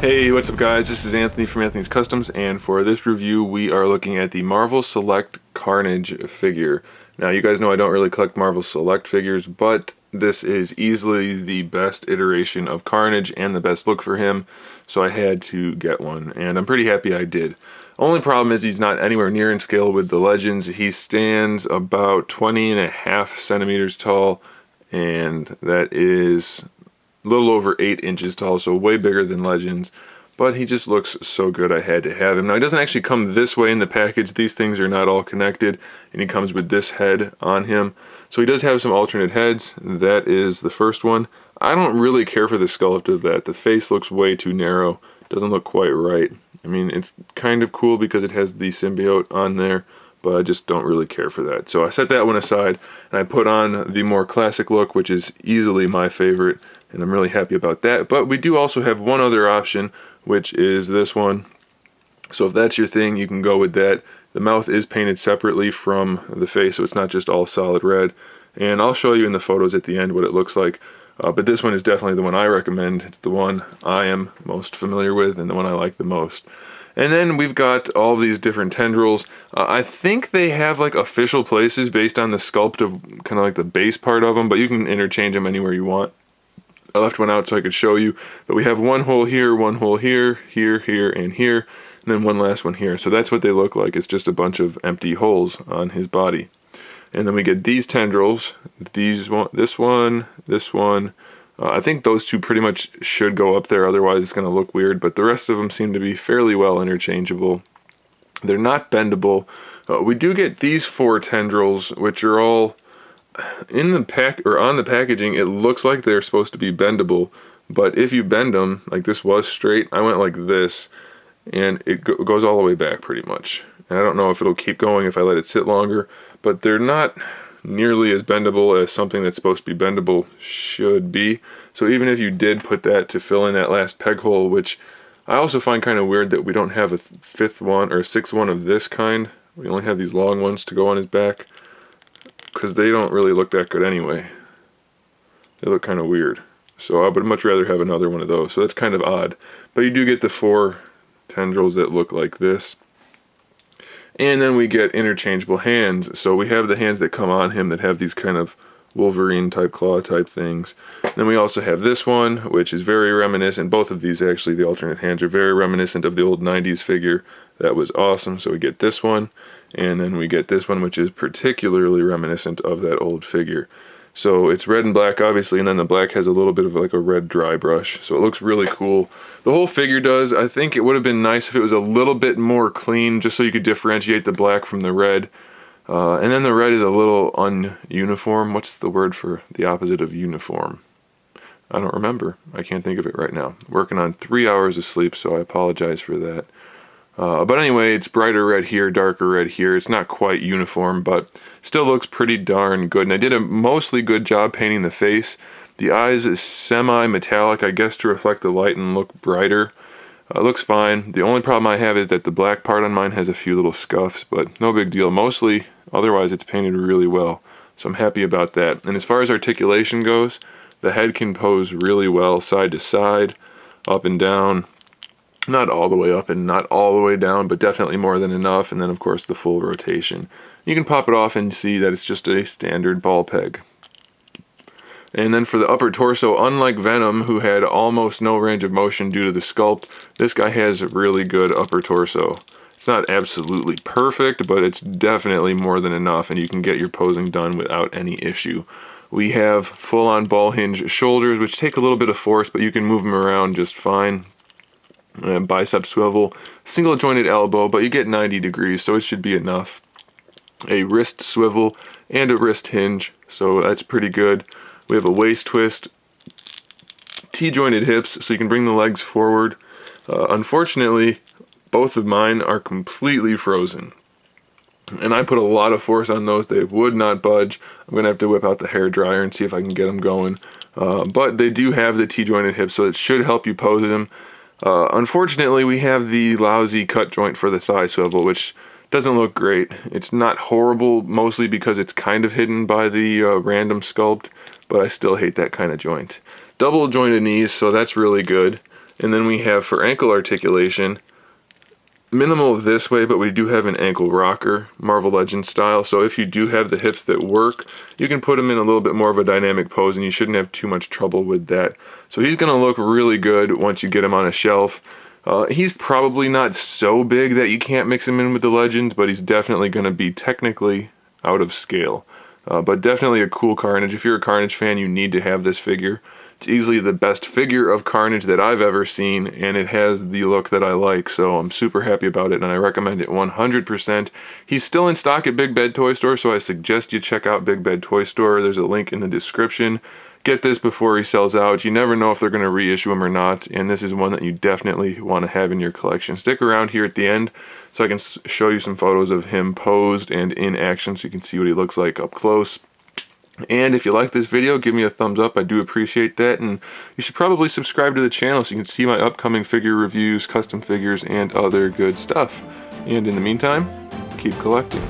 Hey, what's up guys? This is Anthony from Anthony's Customs, and for this review we are looking at the Marvel Select Carnage figure. Now you guys know I don't really collect Marvel Select figures, but this is easily the best iteration of Carnage and the best look for him, so I had to get one, and I'm pretty happy I did. Only problem is he's not anywhere near in scale with the Legends. He stands about 20.5 centimeters tall, and that is a little over 8 inches tall, so way bigger than Legends, but he just looks so good I had to have him. Now he doesn't actually come this way in the package. These things are not all connected, and he comes with this head on him. So he does have some alternate heads. That is the first one. I don't really care for the sculpt of that. The face looks way too narrow. Doesn't look quite right. I mean, it's kind of cool because it has the symbiote on there, but I just don't really care for that. So I set that one aside, and I put on the more classic look, which is easily my favorite, and I'm really happy about that. But we do also have one other option, which is this one. So if that's your thing, you can go with that. The mouth is painted separately from the face, so it's not just all solid red. And I'll show you in the photos at the end what it looks like. But this one is definitely the one I recommend. It's the one I am most familiar with and the one I like the most. And then we've got all these different tendrils. I think they have like official places based on the sculpt of kind of like the base part of them, but you can interchange them anywhere you want. I left one out so I could show you, but we have one hole here, here, and here, and then one last one here. So that's what they look like. It's just a bunch of empty holes on his body. And then we get these tendrils, this one. I think those two pretty much should go up there, otherwise it's going to look weird, but the rest of them seem to be fairly well interchangeable. They're not bendable. We do get these 4 tendrils, which are all in the pack or on the packaging. It looks like they're supposed to be bendable, but if you bend them, like this was straight, I went like this, and it goes all the way back pretty much. And I don't know if it'll keep going if I let it sit longer, but they're not nearly as bendable as something that's supposed to be bendable should be. So even if you did put that to fill in that last peg hole, which I also find kind of weird that we don't have a 5th one or a 6th one of this kind. We only have these long ones to go on his back, because they don't really look that good anyway. They look kind of weird. So I would much rather have another one of those. So that's kind of odd. But you do get the 4 tendrils that look like this. And then we get interchangeable hands. So we have the hands that come on him that have these kind of Wolverine type claw type things. Then we also have this one, which is very reminiscent. Both of these actually, the alternate hands, are very reminiscent of the old 90s figure. That was awesome. So we get this one. And then we get this one, which is particularly reminiscent of that old figure. So it's red and black, obviously, and then the black has a little bit of like a red dry brush. So it looks really cool. The whole figure does. I think it would have been nice if it was a little bit more clean, just so you could differentiate the black from the red. And then the red is a little ununiform. What's the word for the opposite of uniform? I don't remember. I can't think of it right now. Working on 3 hours of sleep, so I apologize for that. But anyway, it's brighter red here, darker red here. It's not quite uniform, but still looks pretty darn good. And I did a mostly good job painting the face. The eyes is semi-metallic, I guess, to reflect the light and look brighter. It looks fine. The only problem I have is that the black part on mine has a few little scuffs, but no big deal. Mostly, otherwise, it's painted really well. So I'm happy about that. And as far as articulation goes, the head can pose really well, side to side, up and down. Not all the way up and not all the way down, but definitely more than enough. And then, of course, the full rotation. You can pop it off and see that it's just a standard ball peg. And then for the upper torso, unlike Venom, who had almost no range of motion due to the sculpt, this guy has really good upper torso. It's not absolutely perfect, but it's definitely more than enough, and you can get your posing done without any issue. We have full-on ball hinge shoulders, which take a little bit of force, but you can move them around just fine. Bicep swivel, single jointed elbow, but you get 90 degrees, so it should be enough. A wrist swivel and a wrist hinge, so that's pretty good. We have a waist twist, T-jointed hips, so you can bring the legs forward. Unfortunately, both of mine are completely frozen, and I put a lot of force on those. They would not budge. I'm gonna have to whip out the hair dryer and see if I can get them going. But they do have the T-jointed hips, so it should help you pose them. Unfortunately, we have the lousy cut joint for the thigh swivel, which doesn't look great. It's not horrible, mostly because it's kind of hidden by the random sculpt, but I still hate that kind of joint. Double jointed knees, so that's really good. And then we have for ankle articulation, minimal this way, but we do have an ankle rocker, Marvel Legends style. So if you do have the hips that work, you can put him in a little bit more of a dynamic pose and you shouldn't have too much trouble with that. So he's gonna look really good once you get him on a shelf. He's probably not so big that you can't mix him in with the Legends, but he's definitely gonna be technically out of scale. But definitely a cool Carnage. If you're a Carnage fan, you need to have this figure. It's easily the best figure of Carnage that I've ever seen, and it has the look that I like, so I'm super happy about it, and I recommend it 100%. He's still in stock at Big Bad Toy Store, so I suggest you check out Big Bad Toy Store. There's a link in the description. Get this before he sells out. You never know if they're going to reissue him or not, and this is one that you definitely want to have in your collection. Stick around here at the end so I can show you some photos of him posed and in action so you can see what he looks like up close. And if you like this video, give me a thumbs up. I do appreciate that. And you should probably subscribe to the channel so you can see my upcoming figure reviews, custom figures, and other good stuff. And in the meantime, keep collecting.